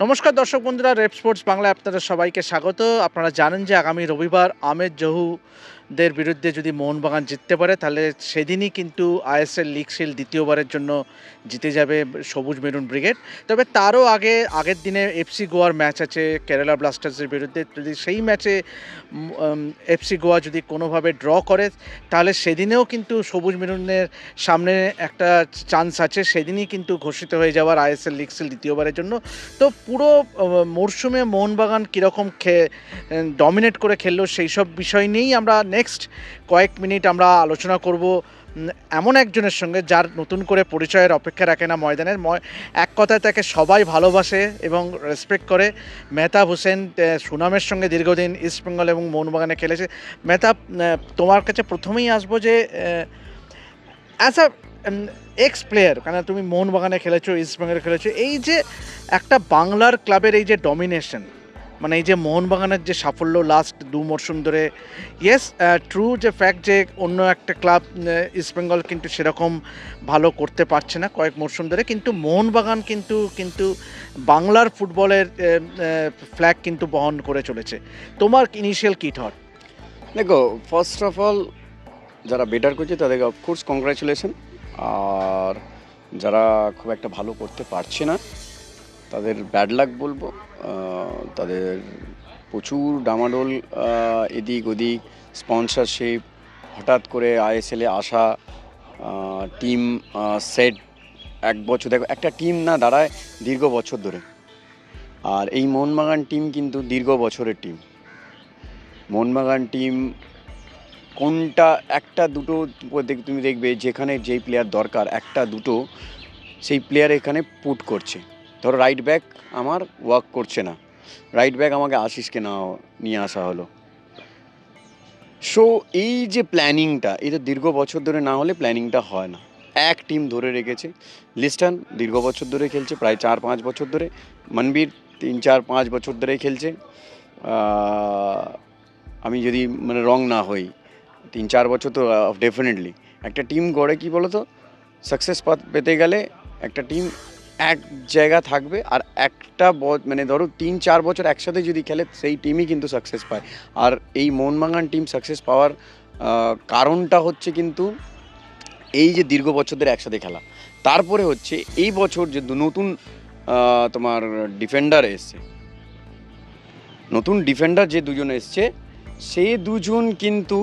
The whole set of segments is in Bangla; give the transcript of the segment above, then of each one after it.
নমস্কার দর্শক বন্ধুরা, রেপ স্পোর্টস বাংলায় আপনাদের সবাইকে স্বাগত। আপনারা জানেন যে আগামী রবিবার আহমেদ জহুদের বিরুদ্ধে যদি মোহনবাগান জিততে পারে তাহলে সেদিনই কিন্তু আইএসএল লিগ শিল্ড দ্বিতীয়বারের জন্য জিতে যাবে সবুজ মেরুন ব্রিগেড। তবে তারও আগের দিনে এফসি গোয়ার ম্যাচ আছে কেরালা ব্লাস্টার্সের বিরুদ্ধে। যদি সেই ম্যাচে এফসি গোয়া যদি কোনোভাবে ড্র করে তাহলে সেদিনেও কিন্তু সবুজ মেরুনের সামনে একটা চান্স আছে, সেদিনই কিন্তু ঘোষিত হয়ে যাওয়ার আইএসএল লিগ শিল্ড দ্বিতীয়বারের জন্য। তো পুরো মরশুমে মোহনবাগান কীরকম ডমিনেট করে খেললো সেই সব বিষয় নিয়েই আমরা নেক্সট কয়েক মিনিট আমরা আলোচনা করব এমন একজনের সঙ্গে যার নতুন করে পরিচয়ের অপেক্ষা রাখে না ময়দানের। এক কথায় তাকে সবাই ভালোবাসে এবং রেসপেক্ট করে। মেহতাব হোসেন সুনামের সঙ্গে দীর্ঘদিন ইস্টবেঙ্গল এবং মোহনবাগানে খেলেছে। মেহতাব, তোমার কাছে প্রথমেই আসবো যে অ্যাজ আ এক্স প্লেয়ার, কারণ তুমি মোহনবাগানে খেলেছো, ইস্টবেঙ্গলে খেলেছো, এই যে একটা বাংলার ক্লাবের এই যে ডমিনেশন, মানে এই যে মোহনবাগানের যে সাফল্য লাস্ট দু মরশুম ধরে, ইয়েস ট্রু যে ফ্যাক্ট যে অন্য একটা ক্লাব ইস্টবেঙ্গল কিন্তু সেরকম ভালো করতে পারছে না কয়েক মরশুম ধরে, কিন্তু মোহনবাগান কিন্তু বাংলার ফুটবলের ফ্ল্যাগ কিন্তু বহন করে চলেছে। তোমার ইনিশিয়াল কী থট? দেখো, ফার্স্ট অফ অল যারা বেটার করছে তাদেরকে অফকোর্স কংগ্রাচুলেশন। আর যারা খুব একটা ভালো করতে পারছে না তাদের ব্যাড লাক বলবো। তাদের প্রচুর ডামাডোল, এদিক ওদিক, স্পন্সরশিপ, হঠাৎ করে আইএসএলে আসা, টিম সেট এক বছর, দেখো একটা টিম না দাঁড়ায় দীর্ঘ বছর ধরে। আর এই মোহনবাগান টিম কিন্তু দীর্ঘ বছরের টিম। মোহনবাগান টিম কোনটা একটা দুটো তুমি দেখবে যেখানে যেই প্লেয়ার দরকার একটা দুটো সেই প্লেয়ার এখানে পুট করছে। ধরো রাইট ব্যাক আমার ওয়ার্ক করছে না, রাইট ব্যাক আমাকে আশিসকে নিয়ে আসা হলো। সো এই যে প্ল্যানিংটা, এটা দীর্ঘ বছর ধরে না হলে প্ল্যানিংটা হয় না। এক টিম ধরে রেখেছে। লিস্টন দীর্ঘ বছর ধরে খেলছে, প্রায় 4-5 বছর ধরে। মনবীর 3-4-5 বছর ধরে খেলছে। আমি যদি রং না হই, 3-4 বছর তো ডেফিনেটলি। একটা টিম গড়ে কি বলো তো, সাকসেস পেতে গেলে একটা টিম এক জায়গা থাকবে, আর একটা ধরো 3-4 বছর একসাথে যদি খেলে সেই টিমই কিন্তু সাকসেস পায়। আর এই মোহনবাগান টিম সাকসেস পাওয়ার কারণটা হচ্ছে কিন্তু এই যে দীর্ঘ বছর ধরে একসাথে খেলা। তারপরে হচ্ছে এই বছর যে নতুন তোমার ডিফেন্ডার এসছে, নতুন ডিফেন্ডার যে দুজন এসছে সে দুজন কিন্তু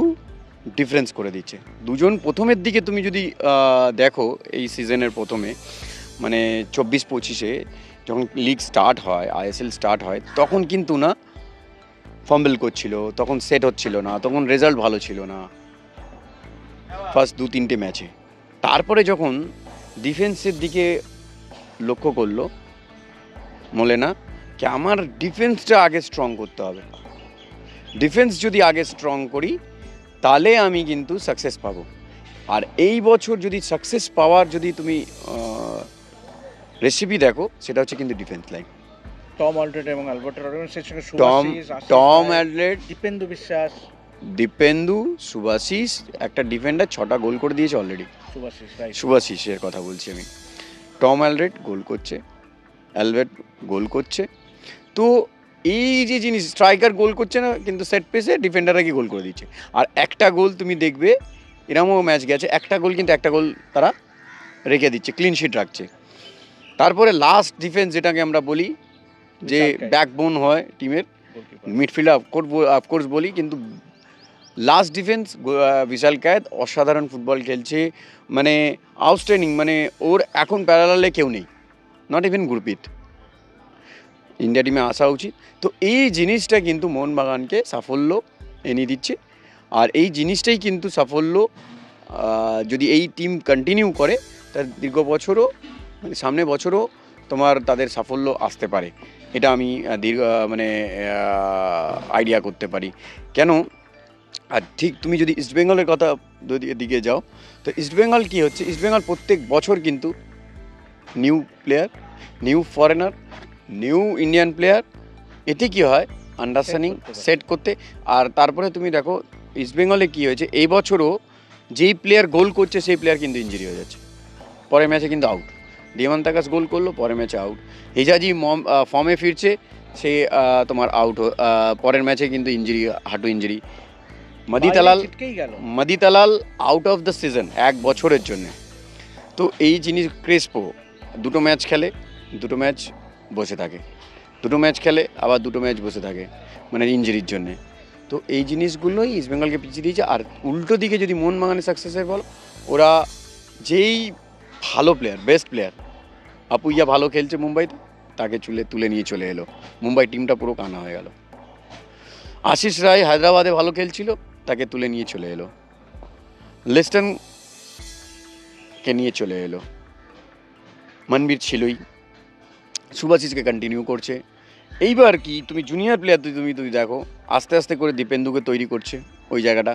ডিফারেন্স করে দিচ্ছে। দুজন প্রথমের দিকে তুমি যদি দেখো এই সিজনের প্রথমে 24-25-এ যখন লিগ স্টার্ট হয়, আইএসএল স্টার্ট হয়, তখন কিন্তু না ফাম্বল করছিল, তখন সেট হচ্ছিল না, তখন রেজাল্ট ভালো ছিল না ফার্স্ট 2-3টে ম্যাচে। তারপরে যখন ডিফেন্সের দিকে লক্ষ্য করলো মোলেনা, কি আমার ডিফেন্সটা আগে স্ট্রং করতে হবে, ডিফেন্স যদি আগে স্ট্রং করি তাহলে আমি কিন্তু সাকসেস পাবো। আর এই বছর যদি সাকসেস পাওয়ার যদি তুমি রেসিপি দেখো, সেটা হচ্ছে কিন্তু ডিফেন্স লাইন। টম অলরেড এবং আলবার্টো লরেন্সের সঙ্গে টম অলরেড, দীপেন্দু বিশ্বাস, সুভাশিস, একটা ডিফেন্ডার 6টা গোল করে দিয়েছে অলরেডি। সুভাশিসের কথা বলছি আমি। টম অলরেড গোল করছে, অ্যালবার্ট গোল করছে। তো এই যে জিনিস, স্ট্রাইকার গোল করছে না কিন্তু সেট পেসে ডিফেন্ডাররা কি গোল করে দিচ্ছে। আর একটা গোল তুমি দেখবে, এরকমও ম্যাচ গেছে, একটা গোল কিন্তু একটা গোল তারা রেখে দিচ্ছে, ক্লিন শিট রাখছে। তারপরে লাস্ট ডিফেন্স যেটাকে আমরা বলি যে ব্যাকবোন হয় টিমের, মিডফিল্ডার অফকোর্স বলি, কিন্তু লাস্ট ডিফেন্স বিশাল কায়েদ অসাধারণ ফুটবল খেলছে, আউটস্ট্যান্ডিং। ওর এখন প্যারালালে কেউ নেই, নট ইভেন গুরপ্রীত। ইন্ডিয়া টিমে আসা উচিত। তো এই জিনিসটা কিন্তু মোহনবাগানকে সাফল্য এনে দিচ্ছে। আর এই জিনিসটাই কিন্তু সাফল্য, যদি এই টিম কন্টিনিউ করে তার দীর্ঘ বছরও সামনে বছরও তাদের সাফল্য আসতে পারে। এটা আমি আইডিয়া করতে পারি। কেন? আর ঠিক তুমি যদি ইস্টবেঙ্গলের কথা দিকে যাও, তো ইস্টবেঙ্গল কী হচ্ছে, ইস্টবেঙ্গল প্রত্যেক বছর কিন্তু new player, new foreigner, new Indian player, এতে কী হয় আন্ডারস্ট্যান্ডিং সেট করতে। আর তারপরে তুমি দেখো ইস্টবেঙ্গলে কী হয়েছে, এই বছরও যেই প্লেয়ার গোল করছে সেই প্লেয়ার কিন্তু ইঞ্জুরি হয়ে যাচ্ছে, পরের ম্যাচে কিন্তু আউট। দিয়ামান্তাকাস গোল করলো, পরের ম্যাচে আউট। হেজাজি ফর্মে ফিরছে, সে তোমার আউট, পরের ম্যাচে কিন্তু ইঞ্জুরি, হাঁটু ইঞ্জুরি। বাইরে ছিটকেই গেল। মদিতালাল আউট অফ দ্য সিজন 1 বছরের জন্য। তো এই জিনিস ক্রেসপো দুটো ম্যাচ খেলে, দুটো ম্যাচ বসে থাকে, দুটো ম্যাচ খেলে আবার দুটো ম্যাচ বসে থাকে, মানে ইঞ্জুরির জন্যে। তো এই জিনিসগুলোই ইস্টবেঙ্গলকে পিছিয়ে দিয়েছে। আর উল্টো দিকে যদি মোহনবাগানের সাকসেসের বল, ওরা যেই ভালো প্লেয়ার, বেস্ট প্লেয়ার আপুইয়া ভালো খেলছে মুম্বাইতে, তাকে তুলে নিয়ে চলে এলো, মুম্বাই টিমটা পুরো কানা হয়ে গেল। আশিস রায় হায়দ্রাবাদে ভালো খেলছিল, তাকে তুলে নিয়ে চলে এলো, লিস্টনকে নিয়ে চলে এলো, মনবীর ছিলই, সুভাশিসকে কন্টিনিউ করছে। এইবার কি তুমি জুনিয়র প্লেয়ার, তুমি দেখো আস্তে আস্তে করে দীপেন্দুকে তৈরি করছে ওই জায়গাটা।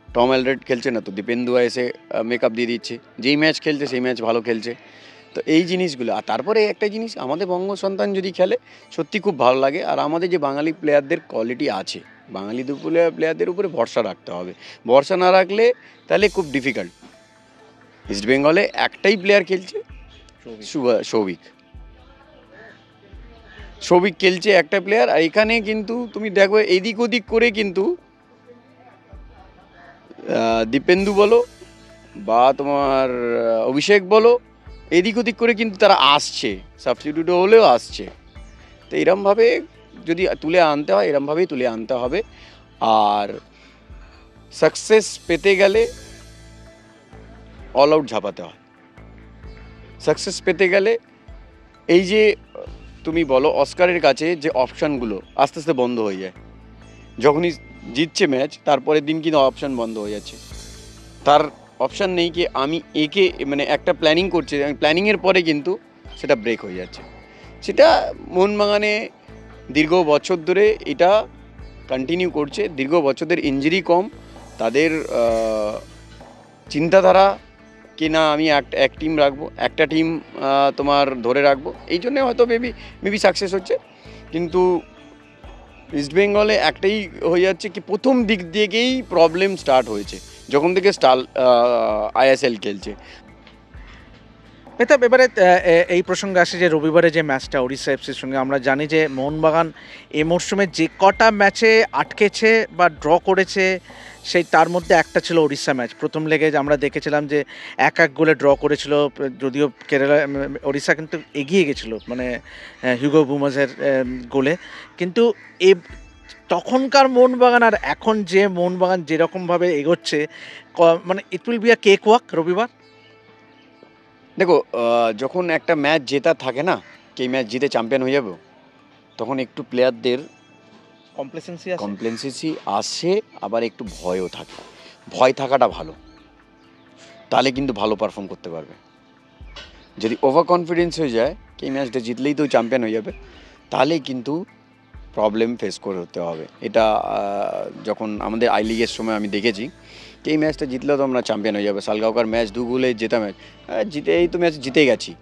টম অ্যালরেড খেলছে না, তো দীপেন্দু এসে মেকআপ দিয়ে দিচ্ছে, যেই ম্যাচ খেলছে সেই ম্যাচ ভালো খেলছে। তো এই জিনিসগুলো, আর তারপরে একটা জিনিস, আমাদের বঙ্গ সন্তান যদি খেলে সত্যি খুব ভালো লাগে। আর আমাদের যে বাঙালি প্লেয়ারদের কোয়ালিটি আছে, বাঙালি প্লেয়ারদের উপরে ভরসা রাখতে হবে। ভরসা না রাখলে তাহলে খুব ডিফিকাল্ট। ইস্ট বেঙ্গলে একটাই প্লেয়ার খেলছে, সৌভিক খেলছে একটা প্লেয়ার। আর এখানে কিন্তু তুমি দেখো এদিক ওদিক করে কিন্তু দীপেন্দু বলো বা তোমার অভিষেক বলো, এদিক ওদিক করে কিন্তু তারা আসছে, সাবস্টিটিউটও হলেও আসছে। তো এরমভাবে যদি তুলে আনতে হয়, এরমভাবেই তুলে আনতে হবে। আর সাকসেস পেতে গেলে অল আউট ঝাঁপাতে হয়। সাকসেস পেতে গেলে এই যে তুমি বলো অস্কারের কাছে যে অপশানগুলো আস্তে আস্তে বন্ধ হয়ে যায়, যখনই জিতছে ম্যাচ তারপরের দিন কিন্তু অপশান বন্ধ হয়ে যাচ্ছে। তার অপশান নেই কি আমি একে, মানে একটা প্ল্যানিং করছে, প্ল্যানিংয়ের পরে কিন্তু সেটা ব্রেক হয়ে যাচ্ছে। সেটা মোহনবাগানে দীর্ঘ বছর ধরে এটা কন্টিনিউ করছে, দীর্ঘ বছরদের ইঞ্জুরি কম, তাদের চিন্তাধারা কি না আমি এক টিম রাখবো, একটা টিম তোমার ধরে রাখবো, এই জন্যে হয়তো মেবি সাকসেস হচ্ছে। কিন্তু ইস্টবেঙ্গলে একটাই হয়ে যাচ্ছে কি প্রথম দিক দিকেই প্রবলেম স্টার্ট হয়েছে, যখন থেকে আইএসএল খেলছে। মেহতাব, এবারে এই প্রসঙ্গে আসে যে রবিবারে যে ম্যাচটা ওড়িশা এফসির সঙ্গে, আমরা জানি যে মোহনবাগান এই মরশুমে যে কটা ম্যাচে আটকেছে বা ড্র করেছে, সেই তার মধ্যে একটা ছিল ওড়িশা ম্যাচ। প্রথম লেগে আমরা দেখেছিলাম যে 1-1 গোলে ড্র করেছিল, যদিও কেরালা ওড়িশা কিন্তু এগিয়ে গেছিলো, মানে হিউগো বুমাসের গোলে। কিন্তু এ তখনকার মোহনবাগান আর এখন যে মোহনবাগান যেরকমভাবে এগোচ্ছে, মানে it will be a cake walk রবিবার। দেখো যখন একটা ম্যাচ জেতা থাকে না, কি ম্যাচ জিতে চ্যাম্পিয়ন হয়ে যাবো, তখন একটু প্লেয়ারদের কমপ্লেন্সেন্সি আসে, আবার একটু ভয়ও থাকে। ভয় থাকাটা ভালো, তাহলে কিন্তু ভালো পারফর্ম করতে পারবে। যদি ওভার কনফিডেন্স হয়ে যায় কি এই ম্যাচটা জিতলেই তো চ্যাম্পিয়ন হয়ে যাবে, তাহলে কিন্তু প্রবলেম ফেস করতে হবে। এটা যখন আমাদের আই লিগের সময় আমি দেখেছি, এই ম্যাচটা জিতলেও তো আমরা চ্যাম্পিয়ন হয়ে যাবে। সালগাঁওকার ম্যাচ 2 গোলে জেতা ম্যাচ, এই তো ম্যাচ জিতে গেছি,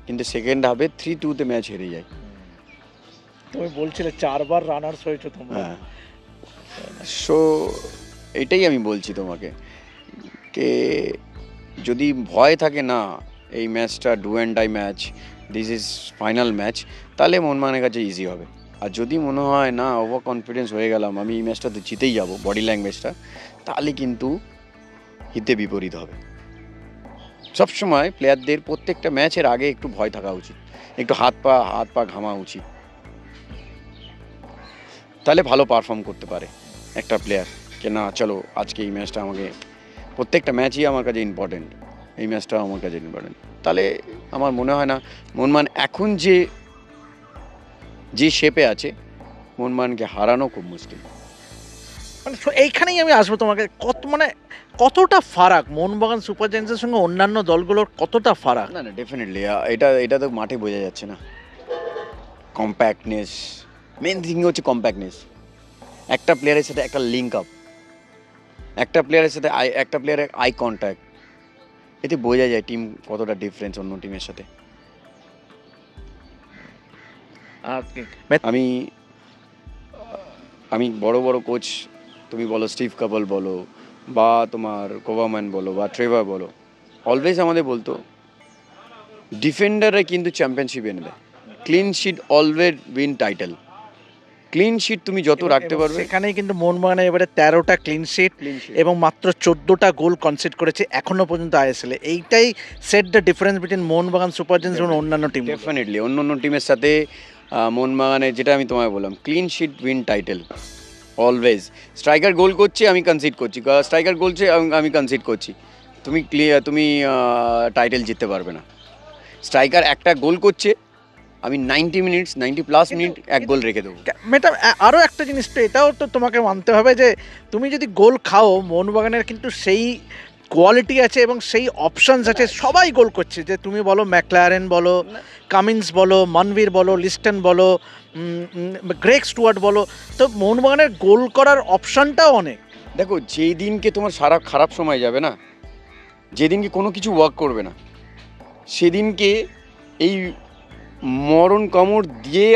কিন্তু সেকেন্ড হাফে 3-2 ম্যাচ হেরে যায়। তুমি বলছিলে 4বার রানার্স হয়েছে তোমরা। হ্যাঁ, সো এটাই আমি বলছি তোমাকে, কে যদি ভয় থাকে না এই ম্যাচটা do and die match, this is final match, তাহলে মোহনবাগানের কাছে ইজি হবে। আর যদি মনে হয় না ওভার কনফিডেন্স হয়ে গেলাম, আমি এই ম্যাচটা তো জিতেই যাবো, বডি ল্যাঙ্গুয়েজটা, তাহলে কিন্তু হিতে বিপরীত হবে। সবসময় প্লেয়ারদের প্রত্যেকটা ম্যাচের আগে একটু ভয় থাকা উচিত, একটু হাত পা ঘামা উচিত, তাহলে ভালো পারফর্ম করতে পারে একটা প্লেয়ার। যে না চলো আজকে এই ম্যাচটা আমাকে, প্রত্যেকটা ম্যাচই আমার কাছে ইম্পর্টেন্ট, এই ম্যাচটাও আমার কাছে ইম্পর্টেন্ট, তাহলে আমার মনে হয় না মোহনবাগান এখন যে শেপে আছে, মোহনবাগানকে হারানো খুব মুশকিল। মানে এইখানেই আমি আসবো তোমাকে, কতটা ফারাক মোহনবাগান সুপার জায়ান্টসের সঙ্গে অন্যান্য দলগুলোর, কতটা ফারাক? না ডেফিনেটলি এটা তো মাঠে বোঝা যাচ্ছে না। কম্প্যাক্টনেস, মেন থিং হচ্ছে কম্প্যাক্টনেস। একটা প্লেয়ারের সাথে একটা লিঙ্ক আপ, একটা প্লেয়ারের আই কন্ট্যাক্ট, এতে বোঝা যায় টিম কতটা ডিফারেন্স অন্য টিমের সাথে। আমি আমি বড় বড় কোচ, তুমি বলো স্টিভ কাপল বলো বা তোমার কোভারম্যান বলো বা ট্রেভার বলো, অলওয়েজ আমাদের বলতো ডিফেন্ডাররা কিন্তু চ্যাম্পিয়নশিপ এনে দেয়। Clean sheet always win title. Clean sheet তুমি যত রাখতে পারবে। সেখানেই কিন্তু মোহনবাগানে এবারে 13টা ক্লিন শিট এবং মাত্র 14টা গোল কনসিড করেছে এখনো পর্যন্ত আইএসএল এ। এইটাই set the difference between Mohun Bagan super giants এবং অন্যান্য টিম। ডেফিনেটলি অন্য অন্য টিমের সাথে মোহনবাগানে যেটা আমি তোমায় বললাম, clean sheet win title always. Striker goal করছে, আমি কনসিড করছি, স্ট্রাইকার গোলছে আমি কনসিড করছি, তুমি টাইটেল জিততে পারবে না। স্ট্রাইকার একটা গোল করছে, আমি 90 মিনিট এক গোল রেখে দেবো। মেটা আরও একটা জিনিস তো এটাও তো তোমাকে মানতে হবে যে তুমি যদি গোল খাও, মোহনবাগানের কিন্তু সেই কোয়ালিটি আছে এবং সেই অপশনস আছে, সবাই গোল করছে। যে তুমি বলো ম্যাকলারেন বলো, কামিন্স বলো, মানভীর বলো, লিস্টন বলো, গ্রেগ স্টুয়ার্ট বলো, তো মোহনবাগানের গোল করার অপশনটাও অনেক। দেখো, যেই দিনকে তোমার সারা খারাপ সময় যাবে না, যেদিনকে কোনো কিছু ওয়ার্ক করবে না, সেদিনকে এই মরণ কামড় দিয়ে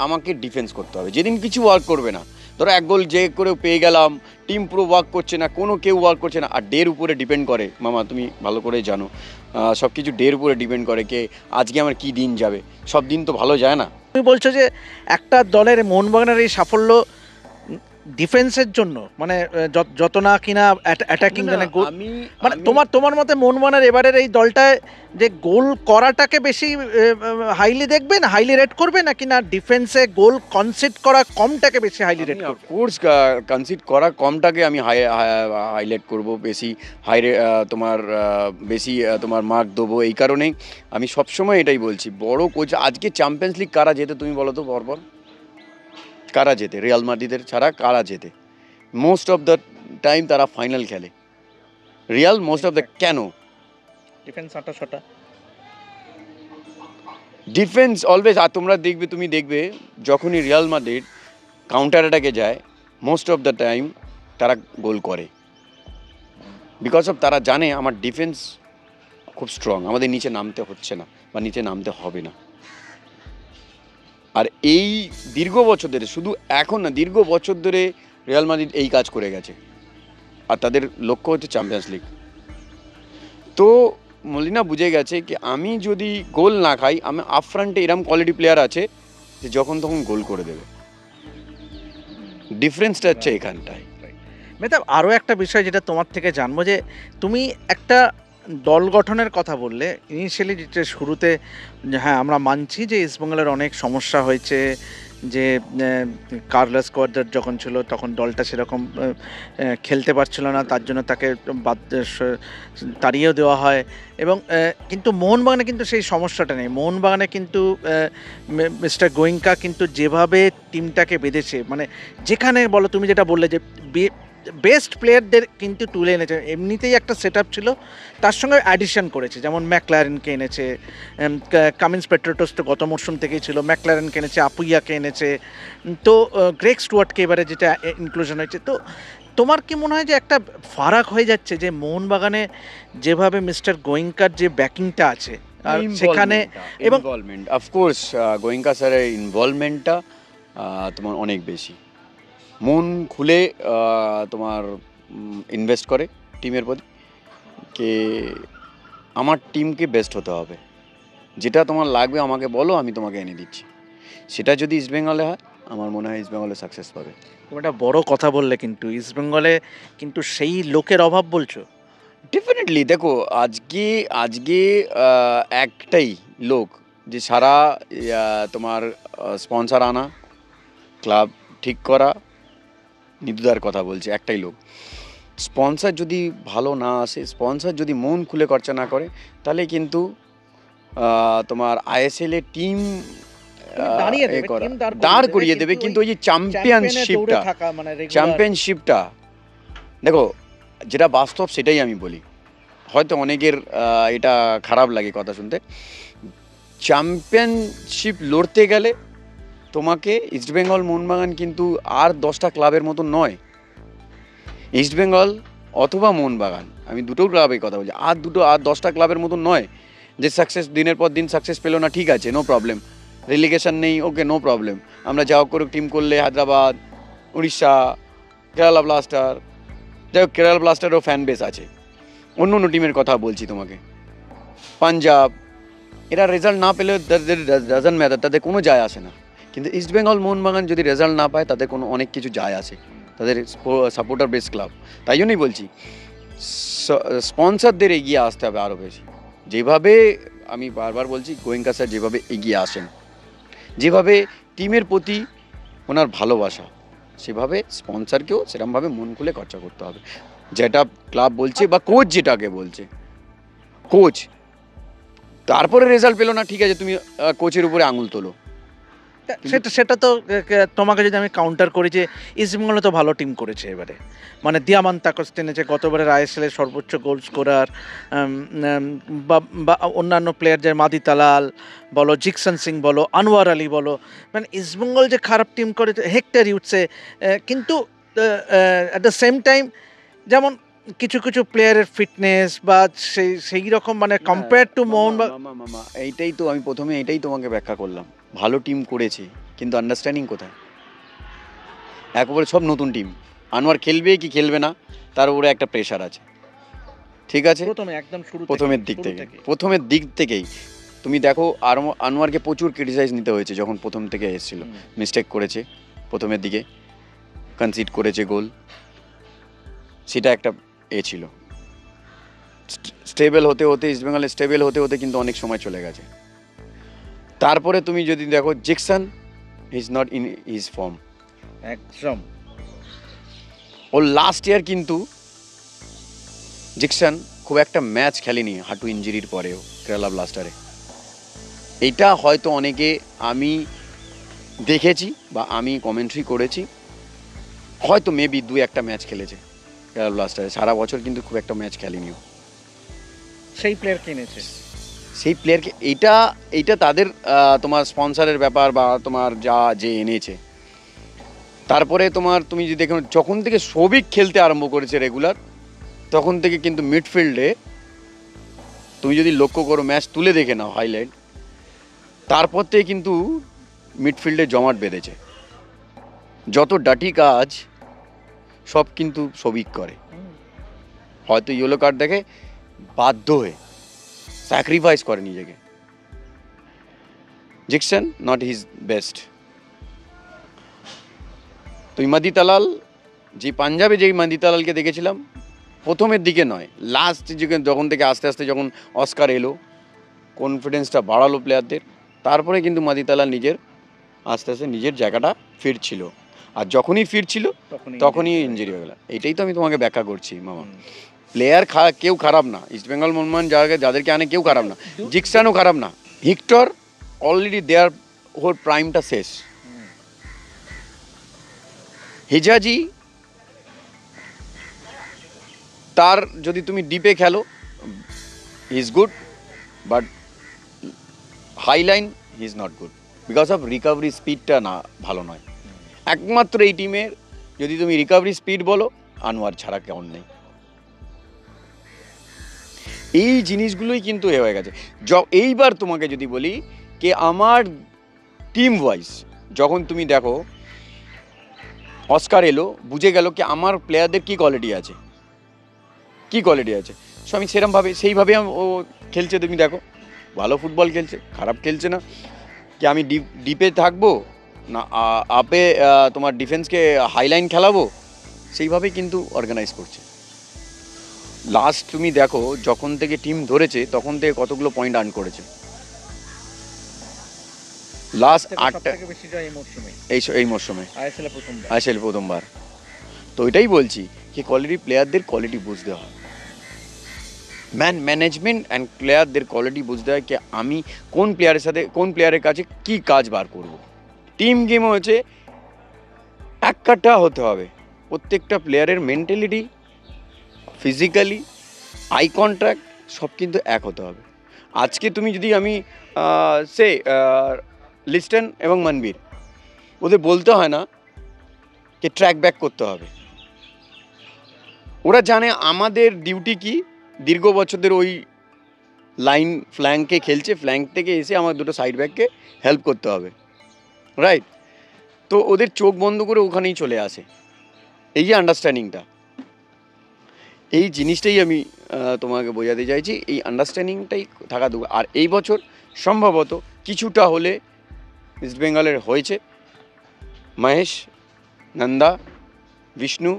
আমাকে ডিফেন্স করতে হবে। যেদিন কিছু ওয়ার্ক করবে না, ধরো এক গোল যে করে পেয়ে গেলাম, টিম পুরো ওয়ার্ক করছে না, কোনো কেউ ওয়ার্ক করছে না, আর ডের উপরে ডিপেন্ড করে মামা, তুমি ভালো করে জানো সব কিছু ডের উপরে ডিপেন্ড করে কে আজকে আমার কি দিন যাবে। সব দিন তো ভালো যায় না। তুমি বলছো যে একটা দলের মোহনবাগানের এই সাফল্য ডিফেন্সের জন্য, মানে যত না কিনা অ্যাটাকিং, মানে তোমার মতে মোহনবাগানের এবারের এই দলটায় যে গোল করাটাকে বেশি হাইলি দেখবে না, হাইলি রেট করবে, নাকি না ডিফেন্সে গোল কনসিড করা কমটাকে বেশি হাইলি রেট করবে? অফকোর্স কনসিড করা কমটাকে আমি হাইলাইট করব, বেশি তোমার মার্ক দেবো। এই কারণেই আমি সবসময় এটাই বলছি, বড় কোচ আজকে চ্যাম্পিয়ন্স লিগ কারা জেতে তুমি বলো তো পরপর? কারা জেতে? রিয়াল মাদ্রিদের ছাড়া কারা জেতে? মোস্ট অফ দ্য টাইম তারা ফাইনাল খেলে। রিয়াল মোস্ট অফ দ্য, কেন? ডিফেন্স আটা ডিফেন্স অলওয়েজ। আর তুমি দেখবে যখনই রিয়াল মাদ্রিদ কাউন্টার অ্যাটাকে যায়, মোস্ট অফ দ্য টাইম তারা গোল করে, বিকজ অফ তারা জানে আমার ডিফেন্স খুব স্ট্রং, আমাদের নিচে নামতে হচ্ছে না বা নিচে নামতে হবে না। আর এই দীর্ঘ বছর ধরে, শুধু এখন না, দীর্ঘ বছর ধরে রিয়াল মাদ্রিদ এই কাজ করে গেছে, আর তাদের লক্ষ্য হচ্ছে চ্যাম্পিয়ন্স লিগ। তো মলিনা বুঝে গেছে কি আমি যদি গোল না খাই, আমি আপ ফ্রন্টে এরম কোয়ালিটি প্লেয়ার আছে যে যখন তখন গোল করে দেবে। ডিফারেন্সটা হচ্ছে এখানটায়। মেহতাব, আরও একটা বিষয় যেটা তোমার থেকে জানবো, যে তুমি একটা দল গঠনের কথা বললে ইনিশিয়ালি, যে শুরুতে, হ্যাঁ আমরা মানছি যে ইস্টবেঙ্গলের অনেক সমস্যা হয়েছে, যে কার্লোস কোয়াদ্রার যখন ছিল তখন দলটা সেরকম খেলতে পারছিল না, তার জন্য তাকে তাড়িয়েও দেওয়া হয়। এবং কিন্তু মোহনবাগানে কিন্তু সেই সমস্যাটা নেই। মোহনবাগানে কিন্তু মিস্টার গোয়েঙ্কা কিন্তু যেভাবে টিমটাকে বেঁধেছে, মানে যেখানে বলো, তুমি যেটা বললে যে বেস্ট প্লেয়ারদের কিন্তু তুলে এনেছে, এমনিতেই একটা সেট আপ ছিল, তার সঙ্গে অ্যাডিশন করেছে, যেমন ম্যাকলারেনকে এনেছে, কামিন্স পেট্রোটোস তো গত মরশুম থেকেই ছিল, ম্যাকলারেনকে এনেছে, আপুইয়াকে এনেছে, তো গ্রেগ স্টুয়ার্টকে এবারে যেটা ইনক্লুশন হয়েছে। তো তোমার কি মনে হয় যে একটা ফারাক হয়ে যাচ্ছে, যে মোহনবাগানে যেভাবে মিস্টার গোয়েঙ্কার যে ব্যাকিংটা আছে আর সেখানে, এবং অফকোর্স গোয়েঙ্কা স্যারের ইনভলভমেন্টটা তোমার অনেক বেশি, মন খুলে তোমার ইনভেস্ট করে টিমের প্রতি, কে আমার টিমকে বেস্ট হতে হবে, যেটা তোমার লাগবে আমাকে বলো, আমি তোমাকে এনে দিচ্ছি। সেটা যদি ইস্টবেঙ্গলে হয়, আমার মনে হয় ইস্টবেঙ্গলে সাকসেস পাবে। তুমি একটা বড় কথা বললে, কিন্তু ইস্টবেঙ্গলে কিন্তু সেই লোকের অভাব বলছো। ডেফিনেটলি দেখো, আজকে একটাই লোক যে সারা তোমার স্পন্সর আনা, ক্লাব ঠিক করা, নিদুদার কথা বলছে, একটাই লোক। স্পন্সর যদি ভালো না আসে, স্পন্সর যদি মন খুলে খরচা না করে, তাহলে কিন্তু তোমার আইএসএল এর টিম দাঁড় করিয়ে দেবে। কিন্তু ওই যে চ্যাম্পিয়নশিপটা দেখো, যেটা বাস্তব সেটাই আমি বলি, হয়তো অনেকের এটা খারাপ লাগে কথা শুনতে, চ্যাম্পিয়নশিপ লড়তে গেলে তোমাকে ইস্টবেঙ্গল মোহনবাগান কিন্তু আর 10টা ক্লাবের মতো নয়। ইস্টবেঙ্গল অথবা মোহনবাগান, আমি দুটো ক্লাবের কথা বলছি, আর 10টা ক্লাবের মতো নয় যে সাকসেস দিনের পর দিন সাকসেস পেলো না, ঠিক আছে, নো প্রবলেম, রিলিগেশন নেই, ওকে, নো প্রবলেম, আমরা যা হোক করে টিম করলে হায়দ্রাবাদ, উড়িষ্যা, কেরালা ব্লাস্টার, যাই হোক কেরালা ব্লাস্টারও ফ্যান বেস আছে। অন্য অন্য টিমের কথা বলছি তোমাকে, পাঞ্জাব, এরা রেজাল্ট না পেলেও ডাজন্ট ম্যাটার, তাদের কোনো যায় আসে না। কিন্তু ইস্টবেঙ্গল মোহনবাগান যদি রেজাল্ট না পায় তাদের কোনো অনেক কিছু যায় আসে, তাদের সাপোর্টার বেস ক্লাব। তাই জন্যই বলছি স্পন্সরদের এগিয়ে আসতে হবে আরও বেশি। যেভাবে আমি বারবার বলছি গোয়েঙ্কা স্যার যেভাবে এগিয়ে আসেন, যেভাবে টিমের প্রতি ওনার ভালোবাসা, সেভাবে স্পন্সরকেও সেরকমভাবে মন খুলে খরচা করতে হবে। যেটা ক্লাব বলছে বা কোচ যেটাকে বলছে, কোচ তারপরে রেজাল্ট পেলো না, ঠিক আছে, তুমি কোচের উপরে আঙুল তোলো। সেটা সেটা তো তোমাকে যদি আমি কাউন্টার করি যে ইস্টবেঙ্গল তো ভালো টিম করেছে এবারে, মানে দিয়ামান্তাকস টেনেছে গতবারের আইএসএল এর সর্বোচ্চ গোল স্কোরার, বা অন্যান্য প্লেয়ার যে মাদি তালাল বলো, জিকসন সিং বলো, আনোয়ার আলী বলো, মানে ইস্টবেঙ্গল যে খারাপ টিম করেছে হেক্টর ইউটসে, কিন্তু অ্যাট দ্য সেম টাইম যেমন কিছু কিছু প্লেয়ারের ফিটনেস বা সেই রকম মানে কম্পেয়ার টু মোহন বা মামা এইটাই তো আমি প্রথমে এটাই তোমাকে ব্যাখ্যা করলাম, ভালো টিম করেছে কিন্তু আন্ডারস্ট্যান্ডিং কোথায়? একবারে সব নতুন টিম, আনোয়ার খেলবে কি খেলবে না তার উপরে একটা প্রেশার আছে, ঠিক আছে, প্রথমে একদম প্রথমের দিক থেকেই তুমি দেখো। আর আনোয়ারকে প্রচুর ক্রিটিসাইজ নিতে হয়েছে যখন প্রথম থেকে এসেছিল, মিস্টেক করেছে প্রথমের দিকে, কনসিড করেছে গোল, সেটা একটা ছিল। স্টেবল হতে হতে ইস্টবেঙ্গলে স্টেবল হতে হতে কিন্তু অনেক সময় চলে গেছে। তারপরে তুমি যদি দেখো Jackson is not in his form একদম। ও লাস্ট ইয়ার কিন্তু জ্যাকসন খুব একটা ম্যাচ খেলেনি হাঁটু ইঞ্জুরির পরেও কেরালা ব্লাস্টারে। এইটা হয়তো অনেকে, আমি দেখেছি বা আমি কমেন্ট্রি করেছি, হয়তো মেবি 2-1টা ম্যাচ খেলেছে কেরালা ব্লাস্টারে, সারা বছর কিন্তু খুব একটা ম্যাচ খেলেনিও। সেই প্লেয়ার কিনেছে, সেই প্লেয়ারকে, এইটা তাদের তোমার স্পন্সরের ব্যাপার বা তোমার যে এনেছে। তারপরে তুমি যদি দেখো যখন থেকে সবিক খেলতে আরম্ভ করেছে রেগুলার, তখন থেকে কিন্তু মিডফিল্ডে তুমি যদি লক্ষ্য করো, ম্যাচ তুলে দেখে নাও হাইলাইট, তারপর থেকে কিন্তু মিডফিল্ডে জমাট বেঁধেছে। যত ডাটি কাজ সব কিন্তু সবিক করে, হয়তো ইয়েলো কার্ড দেখে বাধ্য হয়ে স্যাক্রিফাইস করে নিজেকে। Jackson not his best. তুই মাদি তালাল, যে পাঞ্জাবে যেই মাদি তালালকে দেখেছিলাম প্রথমের দিকে নয়, লাস্ট যখন থেকে আস্তে আস্তে যখন অস্কার এলো, কনফিডেন্সটা বাড়ালো প্লেয়ারদের, তারপরে কিন্তু মাদি তালাল আস্তে আস্তে নিজের জায়গাটা ফিরছিল। আর যখনই ফিরছিল তখনই ইঞ্জুরি হয়ে গেল। এটাই তো আমি তোমাকে ব্যাখ্যা করছি মামা। প্লেয়ার কেউ খারাপ না, ইস্টবেঙ্গল মোহনবাগান যাদেরকে আনে কেউ খারাপ না, জ্যাকসনও খারাপ না। হেক্টর অলরেডি দেয়ার, ওর প্রাইমটা শেষ। হেজাজি, তার যদি তুমি ডিপে খেলো he is good, but high line he is not good because of recovery স্পিডটা না ভালো নয়। একমাত্র এই টিমের যদি তুমি রিকভারি স্পিড বলো, আনোয়ার ছাড়া কেমন নেই। এই জিনিসগুলোই কিন্তু হয়ে গেছে। এইবার তোমাকে যদি বলি যে আমার টিম ওয়াইজ যখন তুমি দেখো অস্কার এলো, বুঝে গেল কি আমার প্লেয়ারদের কী কোয়ালিটি আছে, সো আমি সেইভাবে ও খেলছে। তুমি দেখো ভালো ফুটবল খেলছে, খারাপ খেলছে না। কি আমি ডিপে থাকবো না আপে তোমার ডিফেন্সকে হাইলাইন খেলাবো, সেইভাবেই কিন্তু অর্গানাইজ করছে। লাস্ট তুমি দেখো যখন থেকে টিম ধরেছে তখন থেকে কতগুলো পয়েন্ট আর্ন করেছে, লাস্ট 8টা এই মরশুমে আইএসএল প্রথমবার। তো এটাই বলছি যে প্লেয়ারদের কোয়ালিটি বুঝতে হয়, ম্যানেজমেন্ট অ্যান্ড প্লেয়ারদের কোয়ালিটি বুঝতে হয় কি আমি কোন প্লেয়ারের কাছে কি কাজ বার করব। টিম গেম হচ্ছে একটা হতে হবে, প্রত্যেকটা প্লেয়ারের মেন্টালিটি, ফিজিক্যালি, আই কন্ট্যাক্ট সব কিন্তু এক হতে হবে। আজকে তুমি যদি আমি লিস্টন এবং মনবীর, ওদের বলতে হয় না যে ট্র্যাক ব্যাক করতে হবে, ওরা জানে আমাদের ডিউটি কি, দীর্ঘ বছরদের ওই লাইন ফ্ল্যাঙ্কে খেলছে, ফ্ল্যাঙ্ক থেকে এসে আমার দুটো সাইড ব্যাককে হেল্প করতে হবে, রাইট? তো ওদের চোখ বন্ধ করে ওখানেই চলে আসে। এই যে আন্ডারস্ট্যান্ডিংটা, এই জিনিসটাই আমি তোমাকে বোঝাতে চাইছি, এই আন্ডারস্ট্যান্ডিংটাই থাকা দরকার। আর এই বছর সম্ভবত কিছুটা হলে ইস্টবেঙ্গলের হয়েছে। মহেশ, নন্দা, বিষ্ণু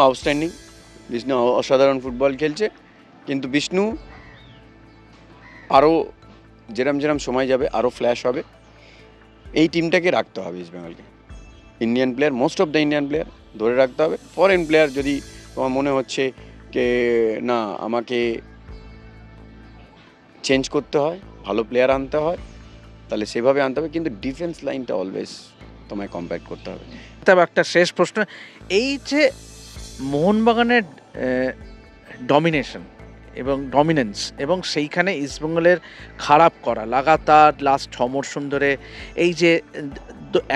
আউটস্ট্যান্ডিং, বিষ্ণু অসাধারণ ফুটবল খেলছে, কিন্তু বিষ্ণু আরও যেরম সময় যাবে আরও ফ্ল্যাশ হবে। এই টিমটাকে রাখতে হবে ইস্টবেঙ্গলকে, Indian player, most of the Indian player ধরে রাখতে হবে। ফরেন প্লেয়ার যদি তোমার মনে হচ্ছে যে না আমাকে চেঞ্জ করতে হয়, ভালো প্লেয়ার আনতে হয়, তাহলে সেভাবে আনতে হবে, কিন্তু ডিফেন্স লাইনটা অলওয়েজ তোমায় কম্প্যাক্ট করতে হবে। তবে একটা শেষ প্রশ্ন, এই যে মোহনবাগানের ডমিনেশন এবং ডমিনেন্স এবং সেইখানে ইস্টবেঙ্গলের খারাপ করা লাগাতার লাস্ট 6 মরশুম ধরে, এই যে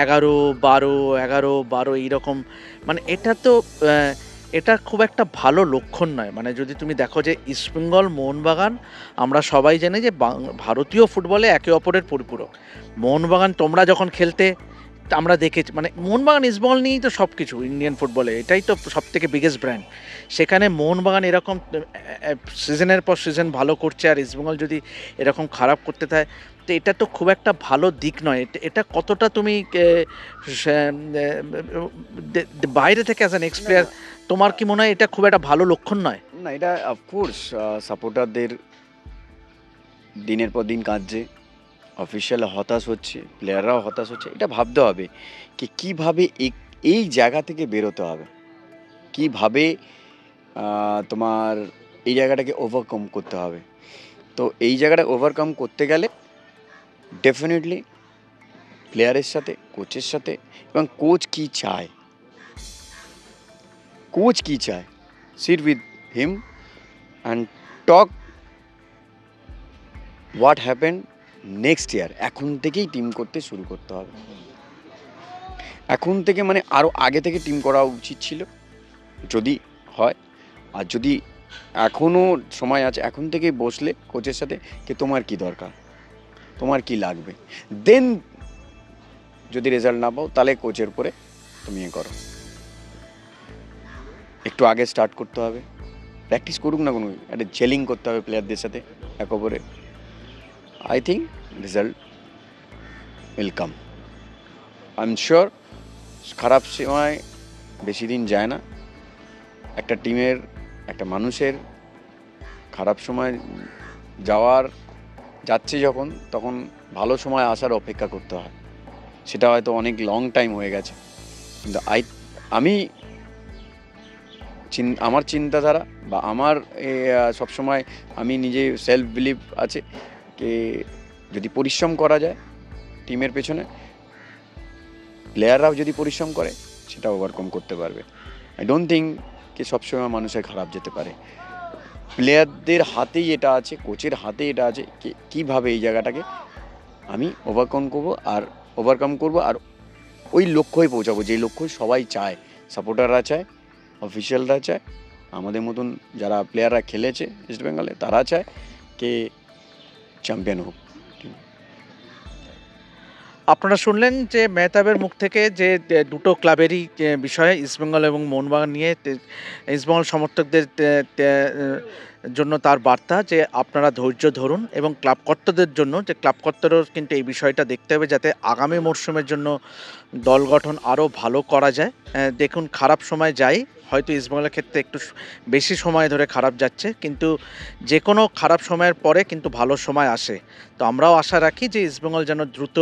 11-12 এইরকম, মানে এটা তো এটা খুব একটা ভালো লক্ষণ নয়। মানে যদি তুমি দেখো যে ইস্টবেঙ্গল মোহনবাগান, আমরা সবাই জানি যে ভারতীয় ফুটবলে একে অপরের পরিপূরক। মোহনবাগান তোমরা যখন খেলতে আমরা দেখেছি, মানে মোহনবাগান ইস্টবেঙ্গল নিয়েই তো সব কিছু ইন্ডিয়ান ফুটবলে, এটাই তো সব থেকে বিগেস্ট ব্র্যান্ড। সেখানে মোহনবাগান এরকম সিজনের পর সিজন ভালো করছে, আর ইস্টবেঙ্গল যদি এরকম খারাপ করতে থাকে, তো এটা তো খুব একটা ভালো দিক নয়। এটা কতটা তুমি বাইরে থেকে অ্যাজ অ্যান এক্স প্লেয়ার, তোমার কি মনে হয় এটা খুব একটা ভালো লক্ষণ নয়? না, এটা অফকোর্স সাপোর্টারদের দিনের পর দিন কাঁদছে, অফিসিয়াল হতাশ হচ্ছে, প্লেয়াররাও হতাশ হচ্ছে। এটা ভাবতে হবে কি কীভাবে এই জায়গা থেকে বেরোতে হবে, কীভাবে তোমার এই জায়গাটাকে ওভারকাম করতে হবে। তো এই জায়গাটা ওভারকাম করতে গেলে ডেফিনেটলি প্লেয়ারের সাথে, কোচের সাথে, এবং কোচ কি চায়, sit with him and talk what happened next year। এখন থেকেই টিম করতে শুরু করতে হবে, এখন থেকে, মানে আরও আগে থেকে টিম করা উচিত ছিল যদি হয়। আর যদি এখনও সময় আছে, এখন থেকেই বসলে কোচের সাথে কি তোমার কি দরকার, তোমার কি লাগবে, দেন যদি রেজাল্ট না পাও তাহলে কোচের উপরে তুমি করো। একটু আগে স্টার্ট করতে হবে, প্র্যাকটিস করুক না, কোনো একটা জেলিং করতে হবে প্লেয়ারদের সাথে এক ওপরে। I think result will come, I am sure. খারাপ সময় বেশি দিন যায় না, একটা টিমের, একটা মানুষের খারাপ সময় যাচ্ছে যখন, তখন ভালো সময় আসার অপেক্ষা করতে হয়। সেটা হয়তো অনেক লং টাইম হয়ে গেছে, কিন্তু আমার চিন্তাধারা বা আমার সবসময় আমি নিজে সেলফ বিলিভ আছে যে যদি পরিশ্রম করা যায় টিমের পেছনে, প্লেয়াররাও যদি পরিশ্রম করে, সেটা ওভারকাম করতে পারবে। আই ডোন্ট থিঙ্ক কি সবসময় মানুষের খারাপ যেতে পারে। প্লেয়ারদের হাতেই এটা আছে, কোচের হাতেই এটা আছে কীভাবে এই জায়গাটাকে আমি ওভারকাম করবো আর ওই লক্ষ্যই পৌঁছাবো, যে লক্ষ্য সবাই চায়, সাপোর্টাররা চায়, অফিসিয়ালরা চায়, আমাদের মতন যারা প্লেয়াররা খেলেছে ইস্টবেঙ্গলে তারা চায় কে চ্যাম্পিয়ন হোক। আপনারা শুনলেন যে মেহতাবের মুখ থেকে যে দুটো ক্লাবেরই বিষয়ে, ইস্টবেঙ্গল এবং মোহনবাগান নিয়ে, ইস্টবেঙ্গল সমর্থকদের জন্য তার বার্তা যে আপনারা ধৈর্য ধরুন, এবং ক্লাব কর্তাদের জন্য যে ক্লাব কর্তারও কিন্তু এই বিষয়টা দেখতে হবে যাতে আগামী মরশুমের জন্য দল গঠন আরও ভালো করা যায়। দেখুন, খারাপ সময় যাই, হয়তো ইস্টবেঙ্গলের ক্ষেত্রে একটু বেশি সময় ধরে খারাপ যাচ্ছে, কিন্তু যে কোনো খারাপ সময়ের পরে কিন্তু ভালো সময় আসে। তো আমরাও আশা রাখি যে ইস্টবেঙ্গল যেন দ্রুত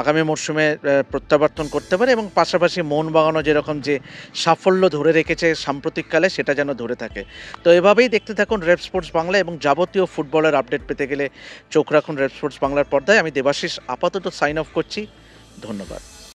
আগামী মরশুমে প্রত্যাবর্তন করতে পারে, এবং পাশাপাশি মোহনবাগানও যেরকম যে সাফল্য ধরে রেখেছে সাম্প্রতিককালে, সেটা যেন ধরে থাকে। তো এভাবেই দেখতে থাকুন রেপ স্পোর্টস বাংলা, এবং যাবতীয় ফুটবলের আপডেট পেতে গেলে চোখ রাখুন রেপ স্পোর্টস বাংলার পর্দায়। আমি দেবাশিস আপাতত সাইন অফ করছি, ধন্যবাদ।